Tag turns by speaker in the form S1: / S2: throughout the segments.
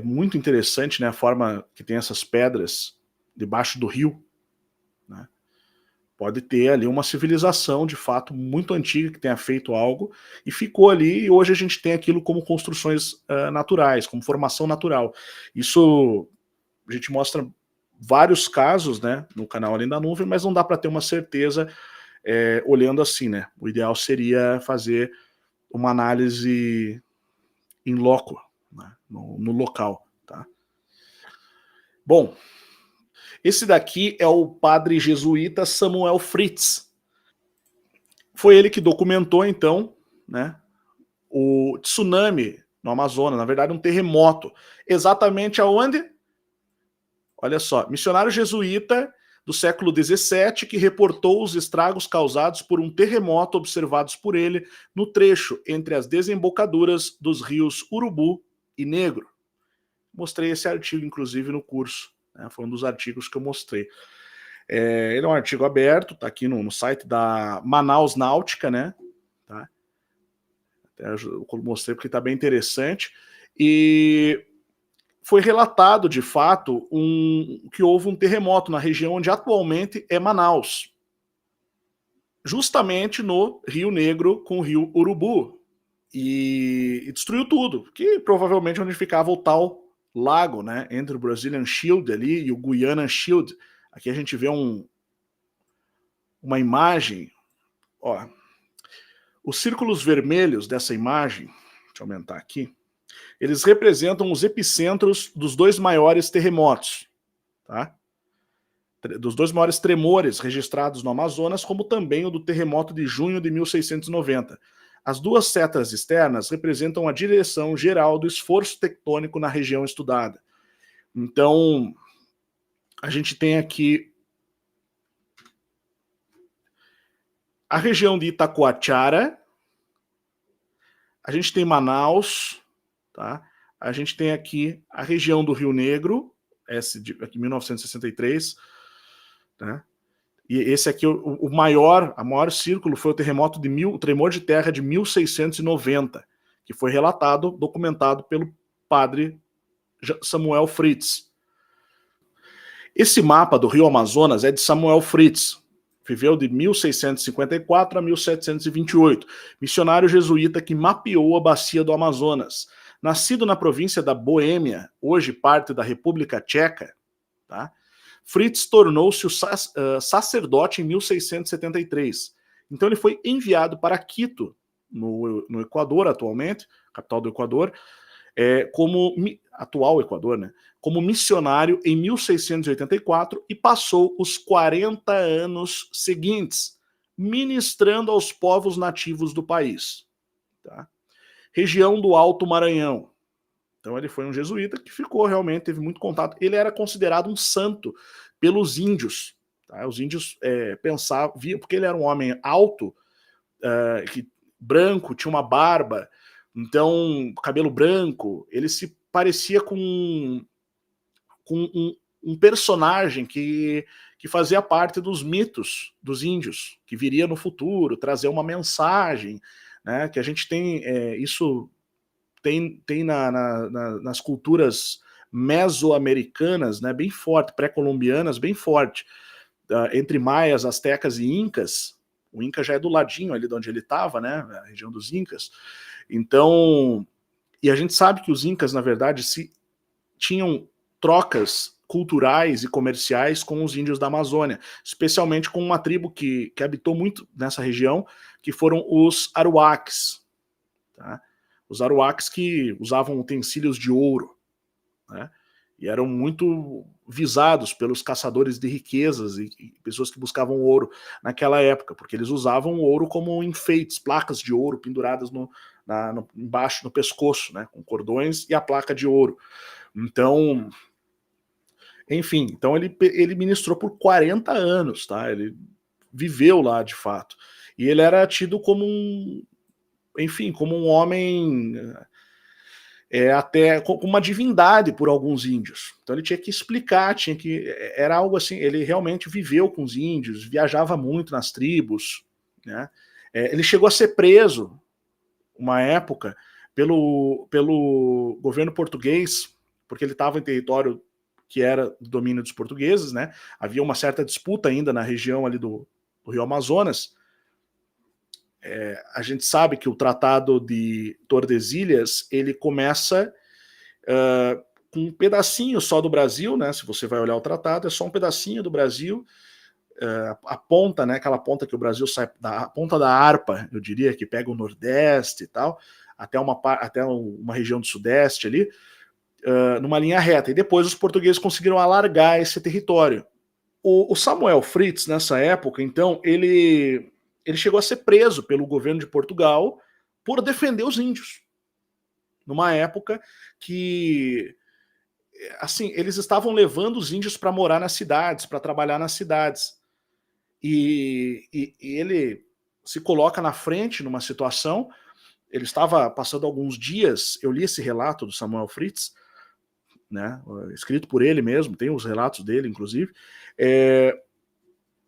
S1: É muito interessante, né, a forma que tem essas pedras debaixo do rio, né? Pode ter ali uma civilização, de fato, muito antiga que tenha feito algo e ficou ali, e hoje a gente tem aquilo como construções naturais, como formação natural. Isso a gente mostra vários casos, né, no canal Além da Nuvem, mas não dá para ter uma certeza olhando assim, né? O ideal seria fazer uma análise em loco, né, no local, tá? Bom, esse daqui é o padre jesuíta Samuel Fritz. Foi ele que documentou, então, né, o tsunami no Amazonas, na verdade um terremoto. Exatamente aonde? Olha só, missionário jesuíta do século XVII que reportou os estragos causados por um terremoto observados por ele no trecho entre as desembocaduras dos rios Urubu e Negro. Mostrei esse artigo, inclusive, no curso, né? Foi um dos artigos que eu mostrei. Ele é um artigo aberto, está aqui no site da Manaus Náutica, né? Tá? Eu mostrei porque está bem interessante. E foi relatado, de fato, que houve um terremoto na região onde atualmente é Manaus. Justamente no Rio Negro com o Rio Urubu. E destruiu tudo, que provavelmente onde ficava o tal lago, né, entre o Brazilian Shield ali e o Guiana Shield. Aqui a gente vê uma imagem, ó. Os círculos vermelhos dessa imagem, deixa eu aumentar aqui, eles representam os epicentros dos dois maiores terremotos, tá? Dos dois maiores tremores registrados no Amazonas, como também o do terremoto de junho de 1690. As duas setas externas representam a direção geral do esforço tectônico na região estudada. Então, a gente tem aqui a região de Itacoatiara, a gente tem Manaus, tá? A gente tem aqui a região do Rio Negro, aqui 1963, tá? E esse aqui, a maior círculo foi o o tremor de terra de 1690, que foi relatado, documentado pelo padre Samuel Fritz. Esse mapa do Rio Amazonas é de Samuel Fritz, viveu de 1654 a 1728, missionário jesuíta que mapeou a bacia do Amazonas. Nascido na província da Boêmia, hoje parte da República Tcheca, tá? Fritz tornou-se o sacerdote em 1673. Então ele foi enviado para Quito, no Equador atualmente, capital do Equador, como atual Equador, né? Como missionário em 1684 e passou os 40 anos seguintes ministrando aos povos nativos do país. Tá? Região do Alto Maranhão. Então ele foi um jesuíta que ficou realmente, teve muito contato. Ele era considerado um santo pelos índios. Tá? Os índios pensavam, porque ele era um homem alto, branco, tinha uma barba, então cabelo branco, ele se parecia com um personagem que fazia parte dos mitos dos índios, que viria no futuro trazer uma mensagem, né? Que a gente tem isso tem nas culturas mesoamericanas, né, bem forte, pré-colombianas, bem forte, entre maias, astecas e incas. O Inca já é do ladinho ali de onde ele estava, né, a região dos incas. Então, e a gente sabe que os incas, na verdade, tinham trocas culturais e comerciais com os índios da Amazônia, especialmente com uma tribo que habitou muito nessa região, que foram os Aruaques, tá? Os Aruaques que usavam utensílios de ouro, né? E eram muito visados pelos caçadores de riquezas e pessoas que buscavam ouro naquela época, porque eles usavam o ouro como enfeites, placas de ouro penduradas embaixo no pescoço, né, com cordões e a placa de ouro. Então, enfim, então ele ministrou por 40 anos, tá? Ele viveu lá de fato. E ele era tido como como um homem até com uma divindade por alguns índios. Então ele tinha que explicar, era algo assim, ele realmente viveu com os índios, viajava muito nas tribos, né? Ele chegou a ser preso uma época pelo governo português porque ele estava em território que era do domínio dos portugueses, né? Havia uma certa disputa ainda na região ali do Rio Amazonas. A gente sabe que o Tratado de Tordesilhas, ele começa com um pedacinho só do Brasil, né? Se você vai olhar o tratado, é só um pedacinho do Brasil, a ponta, né? Aquela ponta que o Brasil sai, a ponta da harpa, eu diria, que pega o Nordeste e tal, até uma região do Sudeste ali, numa linha reta. E depois os portugueses conseguiram alargar esse território. O Samuel Fritz, nessa época, então, ele chegou a ser preso pelo governo de Portugal por defender os índios. Numa época que, assim, eles estavam levando os índios para morar nas cidades, para trabalhar nas cidades. E ele se coloca na frente numa situação. Ele estava passando alguns dias, eu li esse relato do Samuel Fritz, né, escrito por ele mesmo, tem os relatos dele, inclusive,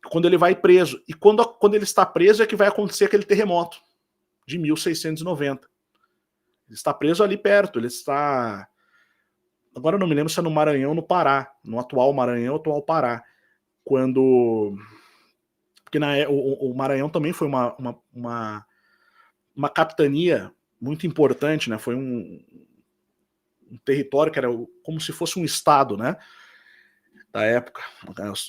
S1: quando ele vai preso. E quando ele está preso é que vai acontecer aquele terremoto de 1690. Ele está preso ali perto, ele está... Agora eu não me lembro se é no Maranhão ou no Pará, no atual Maranhão ou atual Pará, quando... Porque o Maranhão também foi uma capitania muito importante, né? Foi um território que era como se fosse um estado, né? Da época,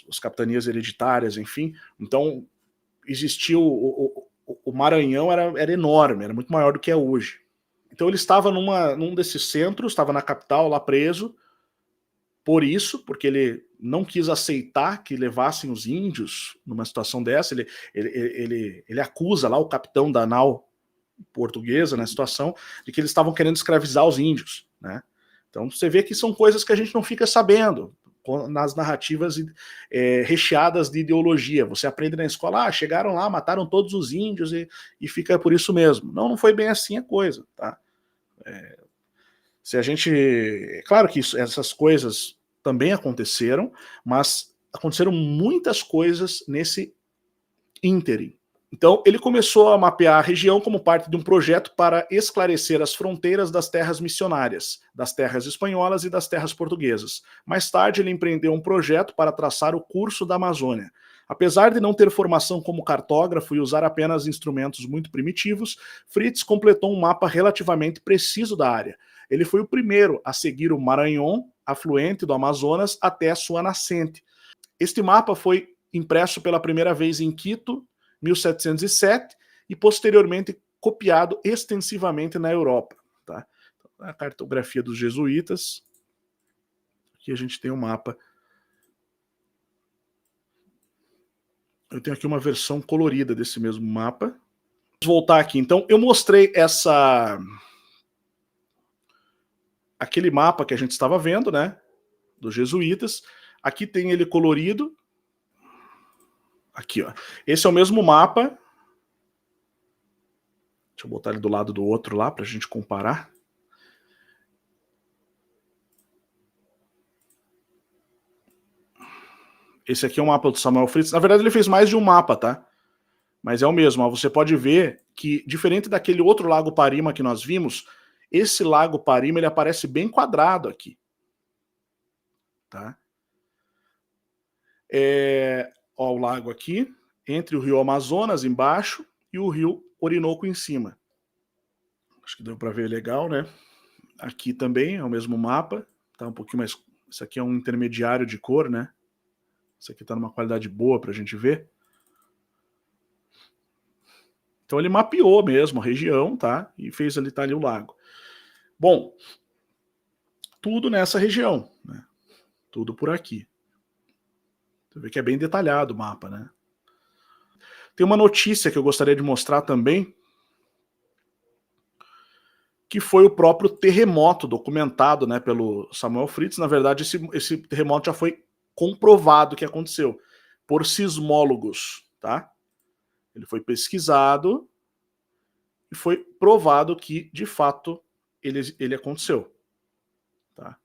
S1: as capitanias hereditárias, enfim. Então, existia o Maranhão era enorme, era muito maior do que é hoje. Então ele estava num desses centros, estava na capital, lá preso, por isso, porque ele não quis aceitar que levassem os índios numa situação dessa. Ele acusa lá o capitão da nau portuguesa na situação de que eles estavam querendo escravizar os índios, né? Então você vê que são coisas que a gente não fica sabendo nas narrativas recheadas de ideologia. Você aprende na escola, chegaram lá, mataram todos os índios e fica por isso mesmo. Não foi bem assim a coisa, tá? Se a gente... Claro que essas coisas também aconteceram, mas aconteceram muitas coisas nesse ínterim. Então, ele começou a mapear a região como parte de um projeto para esclarecer as fronteiras das terras missionárias, das terras espanholas e das terras portuguesas. Mais tarde, ele empreendeu um projeto para traçar o curso da Amazônia. Apesar de não ter formação como cartógrafo e usar apenas instrumentos muito primitivos, Fritz completou um mapa relativamente preciso da área. Ele foi o primeiro a seguir o Maranhão, afluente do Amazonas, até a sua nascente. Este mapa foi impresso pela primeira vez em Quito, 1707, e posteriormente copiado extensivamente na Europa. Tá? A cartografia dos jesuítas. Aqui a gente tem um mapa. Eu tenho aqui uma versão colorida desse mesmo mapa. Vamos voltar aqui. Então, eu mostrei aquele mapa que a gente estava vendo, né? Dos jesuítas. Aqui tem ele colorido. Aqui, ó. Esse é o mesmo mapa. Deixa eu botar ele do lado do outro lá para a gente comparar. Esse aqui é um mapa do Samuel Fritz. Na verdade, ele fez mais de um mapa, tá? Mas é o mesmo. Ó. Você pode ver que, diferente daquele outro Lago Parima que nós vimos, esse Lago Parima ele aparece bem quadrado aqui. Tá? Ó, o lago aqui, entre o rio Amazonas embaixo e o rio Orinoco em cima. Acho que deu para ver legal, né? Aqui também é o mesmo mapa. Tá um pouquinho mais... Esse aqui é um intermediário de cor, né? Esse aqui tá numa qualidade boa pra gente ver. Então ele mapeou mesmo a região, tá? E fez ali, tá ali o lago. Bom, tudo nessa região, né? Tudo por aqui. Você vê que é bem detalhado o mapa, né? Tem uma notícia que eu gostaria de mostrar também, que foi o próprio terremoto documentado, né, pelo Samuel Fritz. Na verdade, esse terremoto já foi comprovado que aconteceu por sismólogos, tá? Ele foi pesquisado e foi provado que, de fato, ele aconteceu. Tá?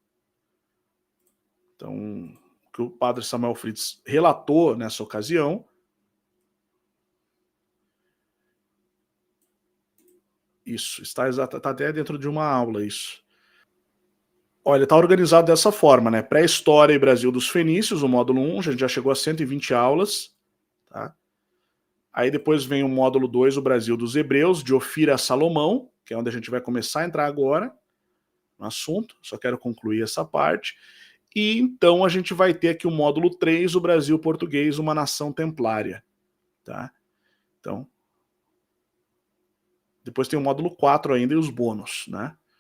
S1: Então, o que o padre Samuel Fritz relatou nessa ocasião isso, está até dentro de uma aula isso. Olha, está organizado dessa forma, né? Pré-história e Brasil dos Fenícios, o módulo 1, a gente já chegou a 120 aulas, tá? Aí depois vem o módulo 2, o Brasil dos Hebreus, de Ofir a Salomão, que é onde a gente vai começar a entrar agora no assunto, só quero concluir essa parte. E então a gente vai ter aqui o módulo 3, o Brasil português, uma nação templária, tá? Então, depois tem o módulo 4 ainda e os bônus, né?